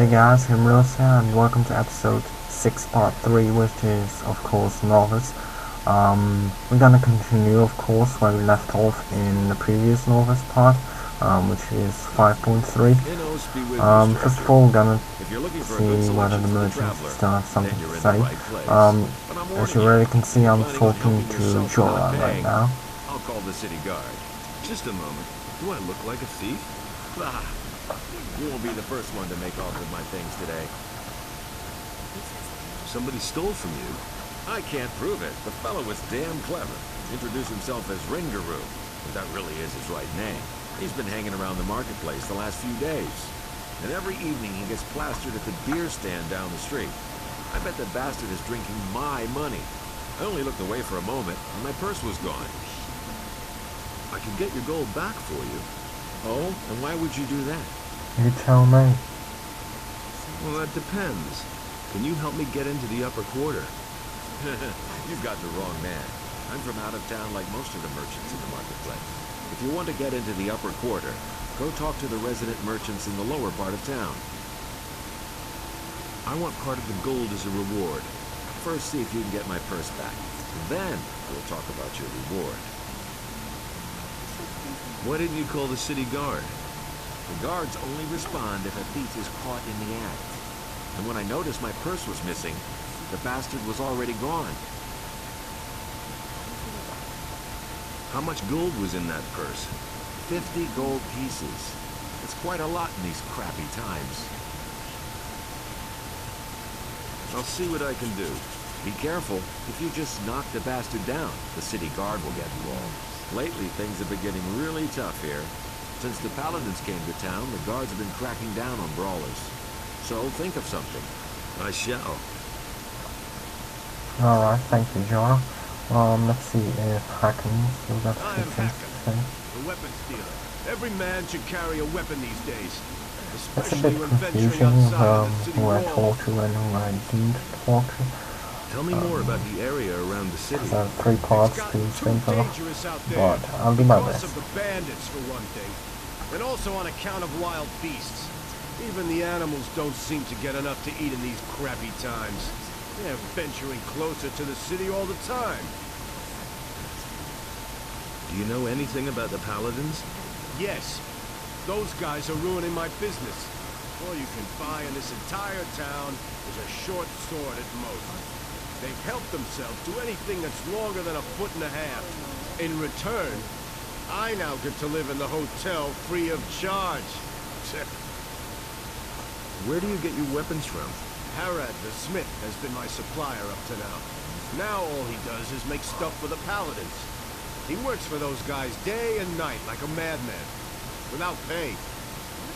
Hey guys, I'm Rosa and welcome to episode 6 part 3, which is of course Novice. We're gonna continue of course where we left off in the previous Novice part, which is 5.3. First of all we're gonna see whether the merchants still have something to say. As you already can see, I'm talking to JoWood right now. I'll call the city guard. Just a moment. Do I look like a thief? You won't be the first one to make off with my things today. Somebody stole from you? I can't prove it. The fellow was damn clever. Introduced himself as Ringaroo, but that really is his right name. He's been hanging around the marketplace the last few days. And every evening he gets plastered at the beer stand down the street. I bet the bastard is drinking my money. I only looked away for a moment, and my purse was gone. I can get your gold back for you. Oh? And why would you do that? You tell me. Well, that depends. Can you help me get into the upper quarter? You've got the wrong man. I'm from out of town like most of the merchants in the marketplace. If you want to get into the upper quarter, go talk to the resident merchants in the lower part of town. I want part of the gold as a reward. First, see if you can get my purse back. Then, we'll talk about your reward. Why didn't you call the city guard? The guards only respond if a thief is caught in the act. And when I noticed my purse was missing, the bastard was already gone. How much gold was in that purse? 50 gold pieces. It's quite a lot in these crappy times. I'll see what I can do. Be careful. If you just knock the bastard down, the city guard will get involved. Lately, things have been getting really tough here. Since the Paladins came to town, the guards have been cracking down on brawlers. So think of something. I shall. Alright, thank you, JoWood. Let's see if Hackens will have I am something to say. the weapons dealer. Every man should carry a weapon these days. It's a Especially bit when venturing confusing outside of the city who I walls. talk to and who I didn't talk to. Tell me more about the area around the city. So 3 parts to think of, Dangerous out there. but I'll do my Because best. of the bandits, for one thing. And also on account of wild beasts. Even the animals don't seem to get enough to eat in these crappy times. They're venturing closer to the city all the time. Do you know anything about the Paladins? Yes, those guys are ruining my business. All you can buy in this entire town is a short sword at most. They've helped themselves to anything that's longer than a foot and a half. In return, I now get to live in the hotel free of charge. Where do you get your weapons from? Harad the smith has been my supplier up to now. Now all he does is make stuff for the Paladins. He works for those guys day and night like a madman, without pay.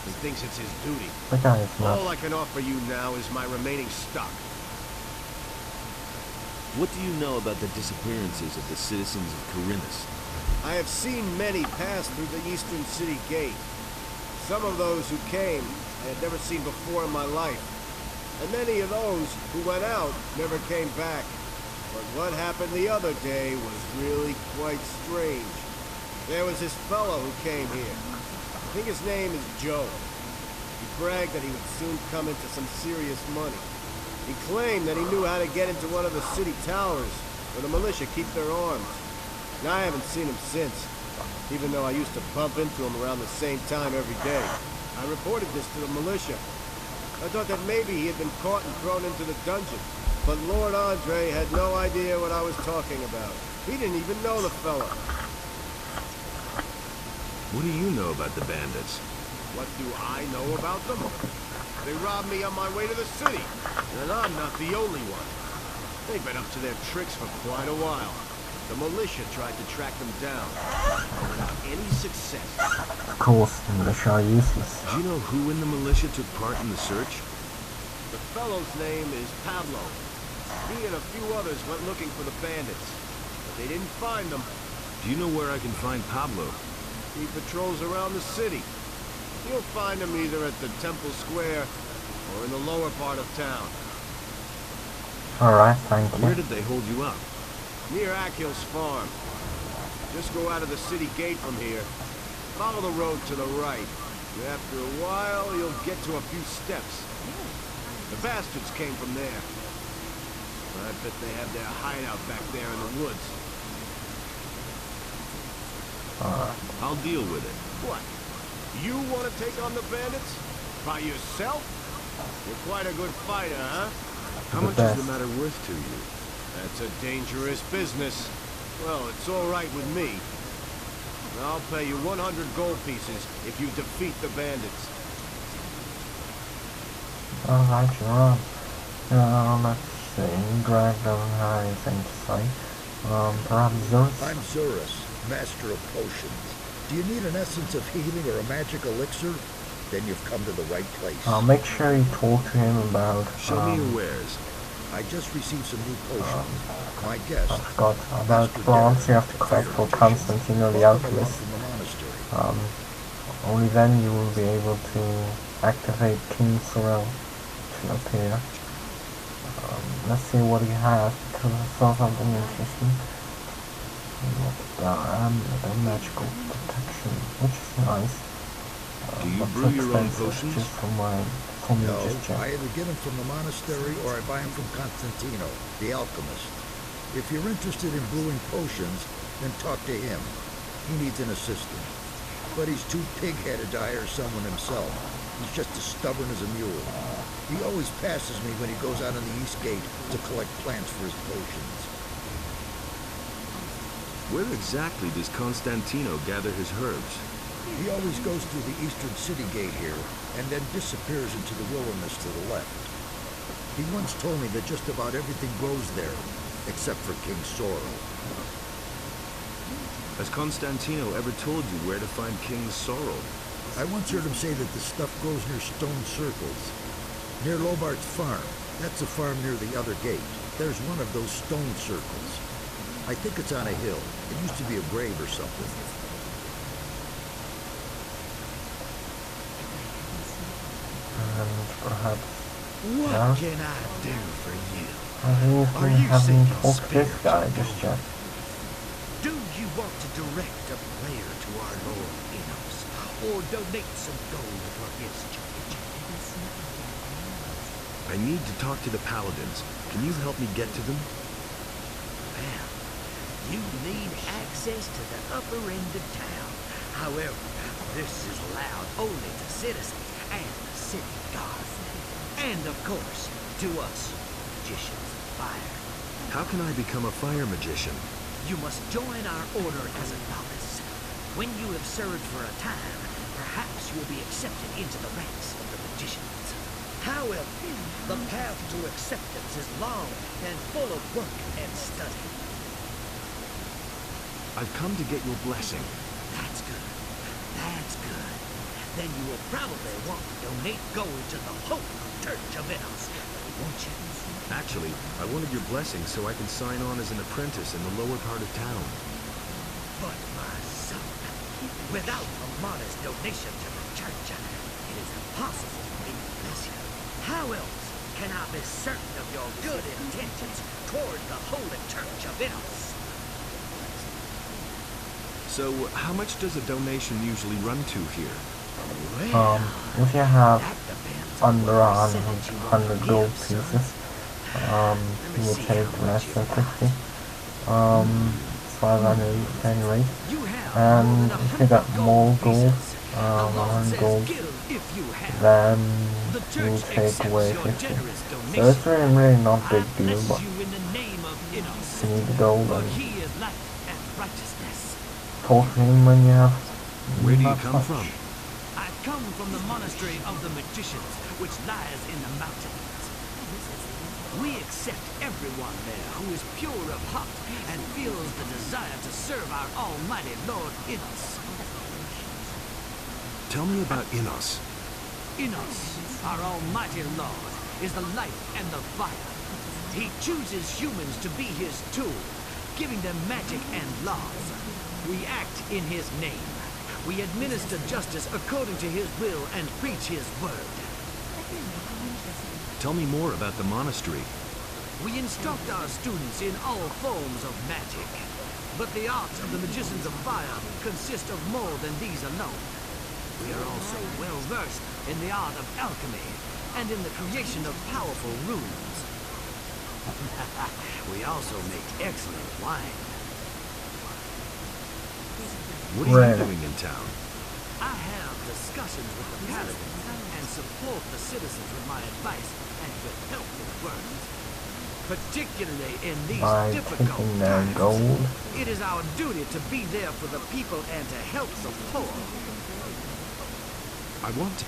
He thinks it's his duty. The guy is All not. I can offer you now is my remaining stock. What do you know about the disappearances of the citizens of Corinthus? I have seen many pass through the eastern city gate. Some of those who came I had never seen before in my life. And many of those who went out never came back. But what happened the other day was really quite strange. There was this fellow who came here. I think his name is Joe. He bragged that he would soon come into some serious money. He claimed that he knew how to get into one of the city towers where the militia keep their arms. And I haven't seen him since, even though I used to bump into him around the same time every day. I reported this to the militia. I thought that maybe he had been caught and thrown into the dungeon. But Lord Andre had no idea what I was talking about. He didn't even know the fella. What do you know about the bandits? What do I know about them? They robbed me on my way to the city, and I'm not the only one. They've been up to their tricks for quite a while. The militia tried to track them down, but without any success. Of course, the militia are useless. Do you know who in the militia took part in the search? The fellow's name is Pablo. He and a few others went looking for the bandits, but they didn't find them. Do you know where I can find Pablo? He patrols around the city. You'll find him either at the Temple Square or in the lower part of town. Alright, thank Where you. did they hold you up? Near Akil's farm. Just go out of the city gate from here. Follow the road to the right. After a while, you'll get to a few steps. The bastards came from there. I bet they have their hideout back there in the woods. I'll deal with it. What? You want to take on the bandits? By yourself? You're quite a good fighter, huh? How much is the matter worth to you? That's a dangerous business. Well, it's all right with me. I'll pay you 100 gold pieces if you defeat the bandits. Alright, you're on. Let's see. Greg doesn't have anything to say. Perhaps Zeus? I'm Zurus, master of potions. Do you need an essence of healing or a magic elixir? Then you've come to the right place. Make sure you talk to him about... Show me your wares. I just received some new potions. My guest... I forgot about plants you have to collect for Constantino the Alchemist. From the monastery. Only then you will be able to activate King Sorrel to appear. Let's see what he has, because I saw something interesting. The magical protection, which is nice. Do you but brew too your own expensive potions? just for me No, just yet. I either get them from the monastery or I buy them from Constantino, the alchemist. If you're interested in brewing potions, then talk to him. He needs an assistant. But he's too pig-headed to hire someone himself. He's just as stubborn as a mule. He always passes me when he goes out on the east gate to collect plants for his potions. Where exactly does Constantino gather his herbs? He always goes through the eastern city gate here, and then disappears into the wilderness to the left. He once told me that just about everything grows there, except for King Sorrel. Has Constantino ever told you where to find King Sorrel? I once heard him say that the stuff grows near stone circles. Near Lobart's farm. That's a farm near the other gate. There's one of those stone circles. I think it's on a hill. It used to be a grave or something. And perhaps... What can I do for you? I think Are we you haven't seeking talked to this guy spiritual just yet. Do you want to direct a prayer to our Lord Enos, or donate some gold for his church? I need to talk to the paladins. Can you help me get to them? Well, you need access to the upper end of town. However, this is allowed only to citizens and the city guard. And of course, to us, magicians of fire. How can I become a fire magician? You must join our order as a novice. When you have served for a time, perhaps you'll be accepted into the ranks of the magicians. However, the path to acceptance is long and full of work and study. I've come to get your blessing. That's good. That's good. Then you will probably want to donate gold to the HoP Church of Enos, won't you? Actually, I wanted your blessing so I can sign on as an apprentice in the lower part of town. But my son, without a modest donation to the church, it is impossible for me to bless you. How else can I be certain of your good intentions toward the Holy Church of Enos? So, how much does a donation usually run to here? Well, If you have that depends on under what percentage you want 100 to gold give, son. pieces, you will take less than 50. As far as I know, anyway. You have And more than if you got 100 more gold gold, pieces. The law 100 says gold, give if you have. then The you will church take accepts away your 50. generous So donation. it's really not a I big deal, bless but you in the name of Enos, you need the gold for and he is light and righteousness. talk to him when you have Where do you not come much. from? I come from the monastery of the magicians, which lies in the mountains. We accept everyone there who is pure of heart and feels the desire to serve our almighty Lord Enos. Tell me about Enos. Enos, our almighty Lord, is the light and the fire. He chooses humans to be his tool, giving them magic and laws. We act in his name. We administer justice according to his will and preach his word. Tell me more about the monastery. We instruct our students in all forms of magic. But the art of the magicians of fire consists of more than these alone. We are also well versed in the art of alchemy and in the creation of powerful runes. We also make excellent wine. What are you doing in town? I have discussions with the paladins and support the citizens with my advice and with helpful words. Particularly in these by difficult taking their times. gold. It is our duty to be there for the people and to help the poor. I want to.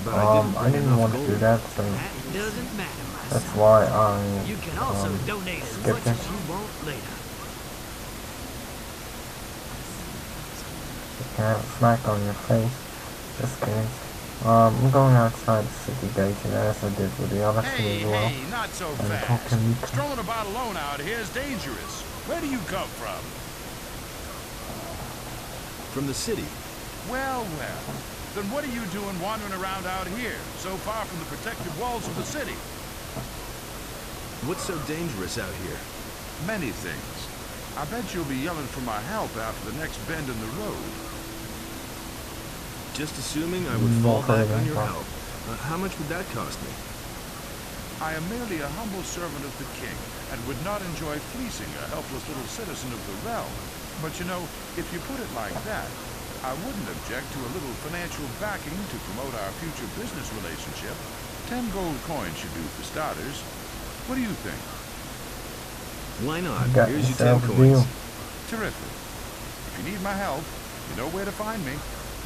But I didn't want to do that, so That doesn't matter, my that's son. why I You can also donate as skipped much it. as you want later. You can't smack on your face. Just kidding. I'm going outside the city gate, as I did with the other two as well. Hey, not so And talk to fast. Mika. Strolling about alone out here is dangerous. Where do you come from? From the city. Well, well. Then what are you doing wandering around out here, so far from the protected walls of the city? What's so dangerous out here? Many things. I bet you'll be yelling for my help after the next bend in the road. Just assuming I would fall back on your help. How much would that cost me? I am merely a humble servant of the king, and would not enjoy fleecing a helpless little citizen of the realm. But you know, if you put it like that, I wouldn't object to a little financial backing to promote our future business relationship. 10 gold coins should do for starters. What do you think? Why not? You got Here's your 10 yourself a coins. deal. Terrific. If you need my help, you know where to find me.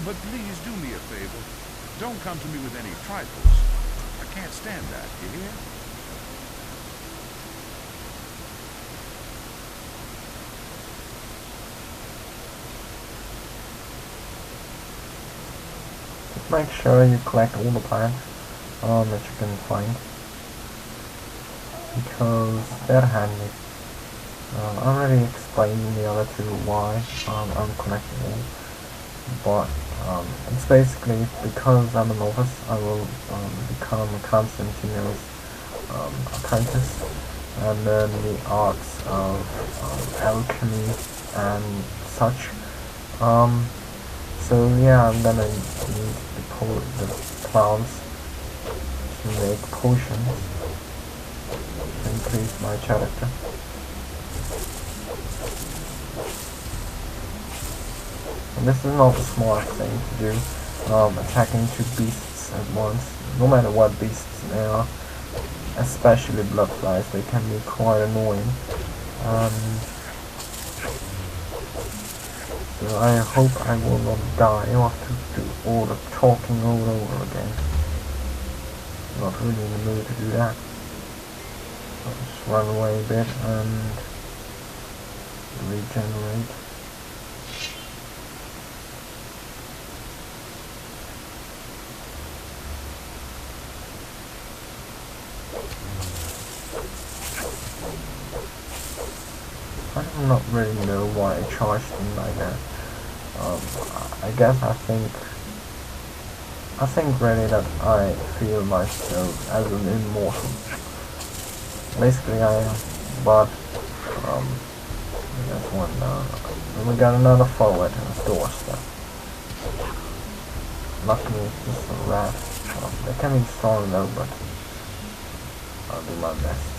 But please do me a favor. Don't come to me with any trifles. I can't stand that, you hear? Just make sure you collect all the plants that you can find, because they're handy. I already explained in the other two why I'm collecting all, but it's basically because I'm a novice. I will become Constantino's apprentice, and then the arts of alchemy and such. So yeah, I'm gonna need the plants to make potions to increase my character. And this is not a smart thing to do, attacking two beasts at once, no matter what beasts they are, especially bloodflies. They can be quite annoying. So I hope I will not die or have to do all the talking all over again. Not really in the mood to do that. I'll just run away a bit and regenerate. I do not really know why I charged him like that. I guess I think really that I feel myself as an immortal. Basically I am, but there's one down. And we got another foe at our doorstep. Luckily it's just a rat. They can be strong though, but I'll do my best.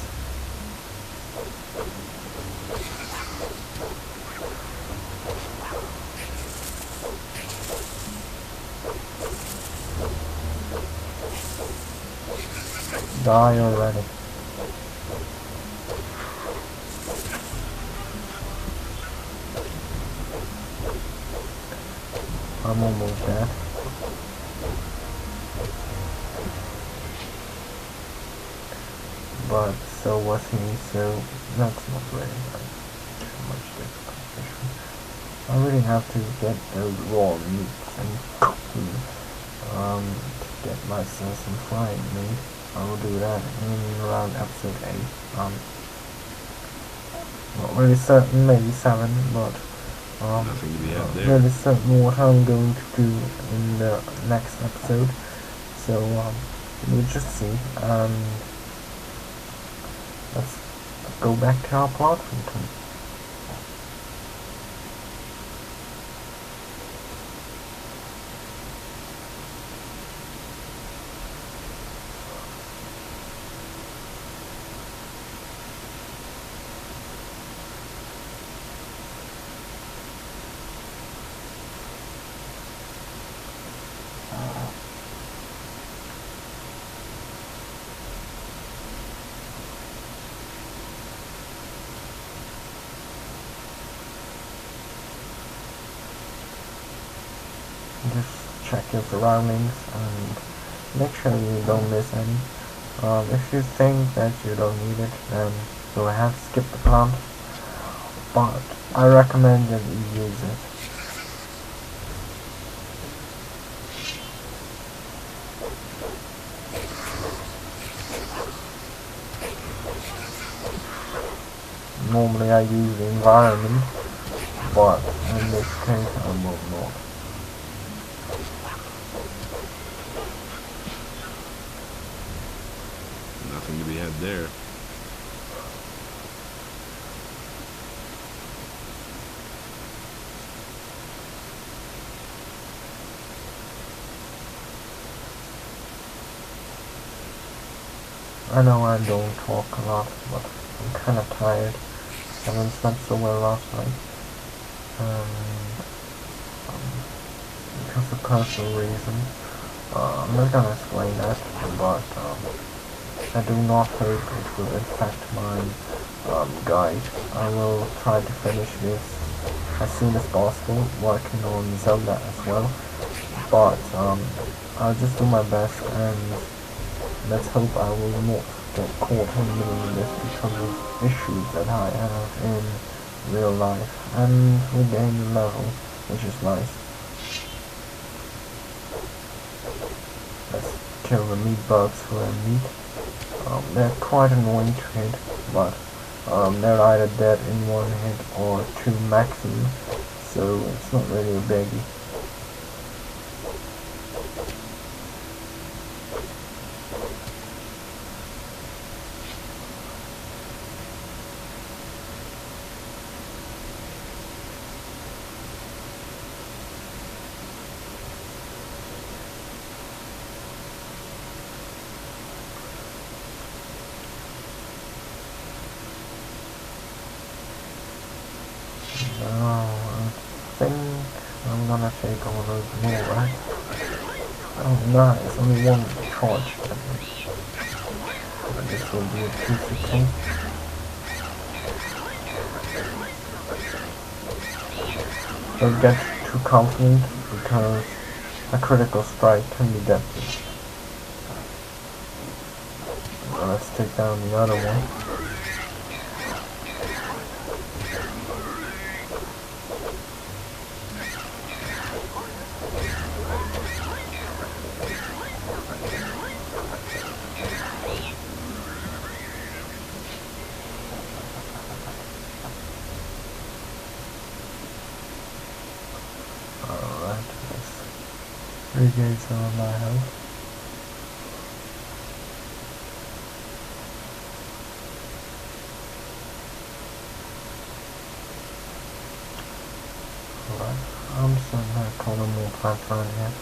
Die already. I'm almost dead. But so was he, so that's not really too much difficult. I really have to get those raw meats and to get myself some frying meat. I will do that in around episode 8. Not really certain, maybe 7, but Nothing to be had there. really certain what I'm going to do in the next episode. So we'll just see. Let's go back to our plot. check your surroundings and make sure you don't miss any. If you think that you don't need it, then go ahead, skip the plant, but I recommend that you use it. Normally I use the environment, but in this case I will not. Nothing to be had there. I know I don't talk a lot, but I'm kind of tired. I haven't slept so well last night, and because of personal reasons. I'm not gonna explain that, but I do not hope it will affect my guide. I will try to finish this as soon as possible, working on Zelda as well, but I'll just do my best, and let's hope I will not get caught in the middle of this because of issues that I have in real life, and we gain a level, which is nice. Let's kill the meat bugs for their meat. They're quite annoying to hit, but they're either dead in one hit or two maximum, so it's not really a biggie. I think I'm gonna take all those more, right? Oh nice, only one charge. This will be a piece of cake. Don't get too confident because a critical strike can be deadly. Now let's take down the other one. Alright, let's regain some of my health. Alright, I'm just gonna call them more plants around here.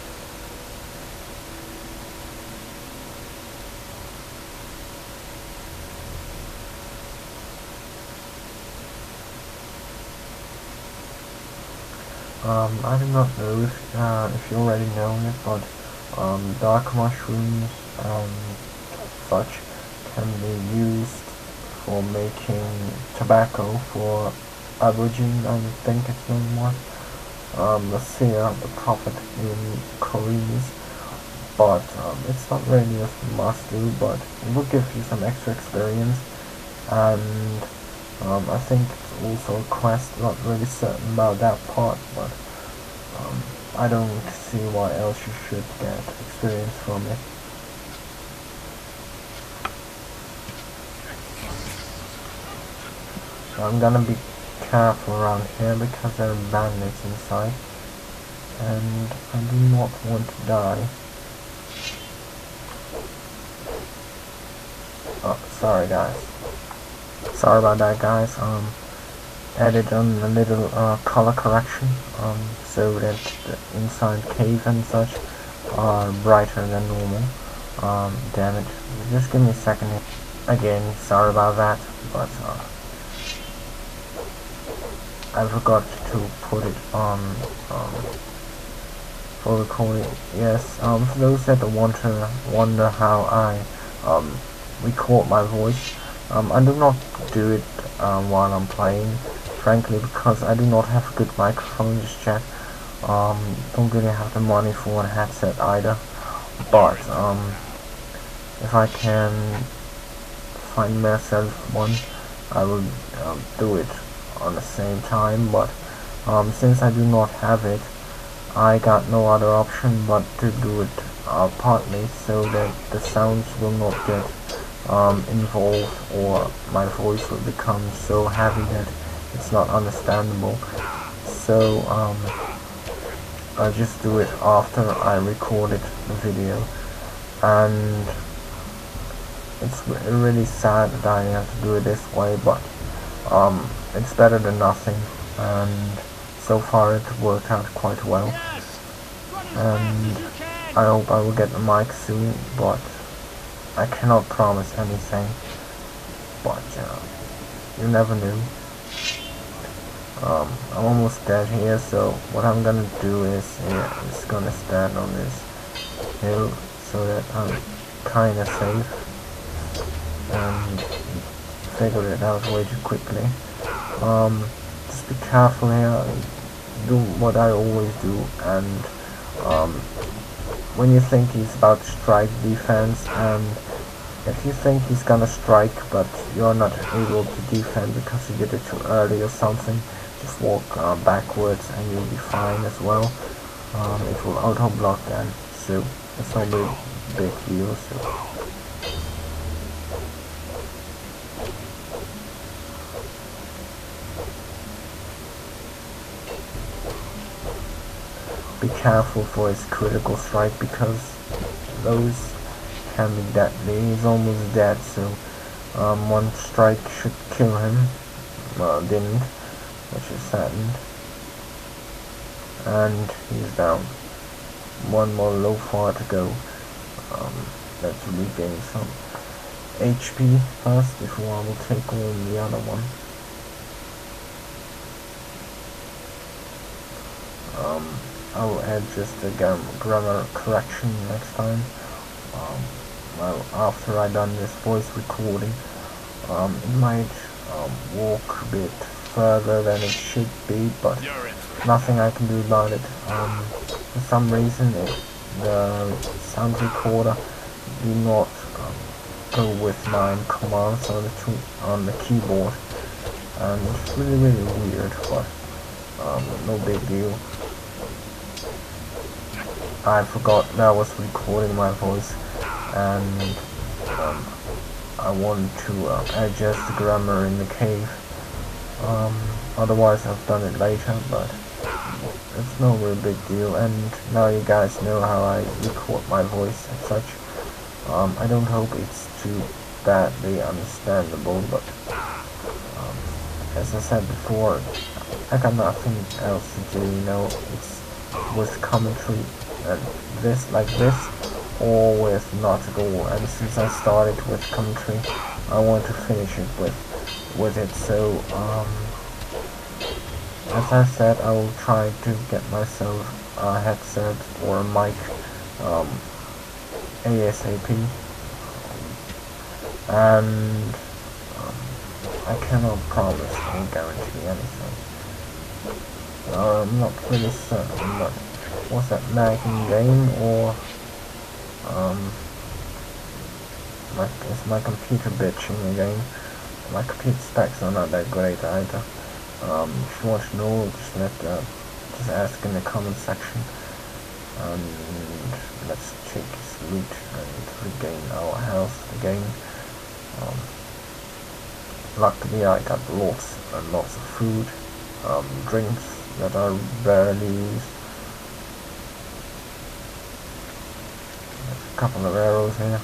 I do not know if you already know it, but dark mushrooms and such can be used for making tobacco for Aborigine, I think its name was, the seer, the prophet in Koreans, but it's not really a must do, but it will give you some extra experience, and I think it's also a quest, not really certain about that part, but I don't see why else you should get experience from it. So I'm gonna be careful around here because there are bandits inside, and I do not want to die. Oh, sorry guys. Sorry about that guys. Added on a little color correction so that the inside cave and such are brighter than normal. Damn it. Just give me a second here. Again, sorry about that, but I forgot to put it on for recording. Yes, for those that wonder how I record my voice, I do not do it while I'm playing, frankly, because I do not have a good microphone just yet. Don't really have the money for a headset either, but if I can find myself one, I will do it on the same time. But since I do not have it, I got no other option but to do it partly, so that the sounds will not get involved, or my voice will become so heavy that it's not understandable. So I just do it after I recorded the video, and it's really sad that I have to do it this way, but it's better than nothing, and so far it worked out quite well. And I hope I will get the mic soon, but I cannot promise anything, but you never know. I'm almost dead here, so what I'm gonna do is just gonna stand on this hill so that I'm kinda safe, and figure it out way too quickly. Just be careful here, do what I always do, and when you think he's about to strike defense, and if you think he's gonna strike but you're not able to defend because you did it too early or something, just walk backwards and you'll be fine as well. It will auto block then, so it's no big deal. So be careful for his critical strike, because those can be deadly. He's almost dead, so one strike should kill him. Well, it didn't, which is saddened. And he's down. One more low far to go. Let's regain some HP first before I will take on the other one. I will add just a grammar correction next time. Well, after I done this voice recording, it might walk a bit further than it should be, but nothing I can do about it. For some reason, the sound recorder do not go with my commands on the keyboard, and it's really weird, but no big deal. I forgot that I was recording my voice, and I wanted to adjust the grammar in the cave. Otherwise I've done it later, but it's no real big deal, and now you guys know how I record my voice and such. I don't hope it's too badly understandable, but as I said before, I got nothing else to do, you know. It's with commentary and this like this, or with not at all. And since I started with commentary, I want to finish it with it. So as I said, I will try to get myself a headset or a mic ASAP, and I cannot promise or guarantee anything. I'm not really certain, but was that lagging game, or is my computer bitching again? My computer specs are not that great either. If you want to know, just ask in the comment section, and let's take his loot and regain our health again. Luckily I got lots and lots of food, drinks that are barely used. There's a couple of arrows here.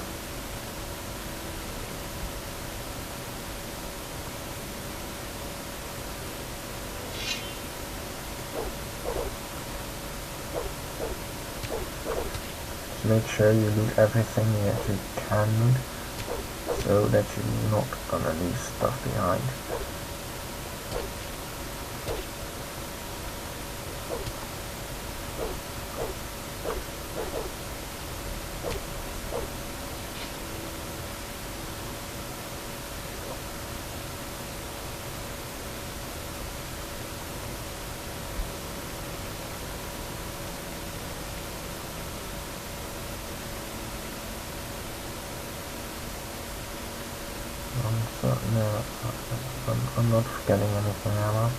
Make sure you loot everything that you can loot, so that you're not gonna leave stuff behind. So, no, I'm not forgetting anything, am I?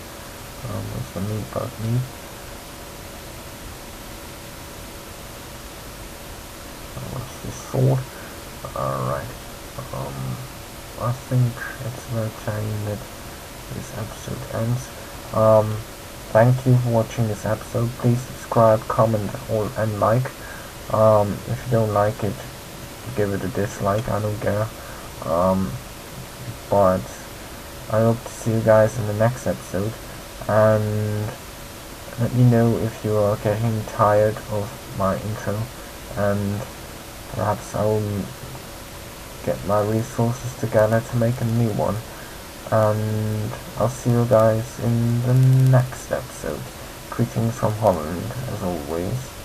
It's the meat button. What's this sword? Alright. I think it's about time that this episode ends. Thank you for watching this episode. Please subscribe, comment, and like. If you don't like it, give it a dislike. I don't care. But I hope to see you guys in the next episode. And let me know if you are getting tired of my intro, and perhaps I will get my resources together to make a new one. And I'll see you guys in the next episode. Greetings from Holland, as always.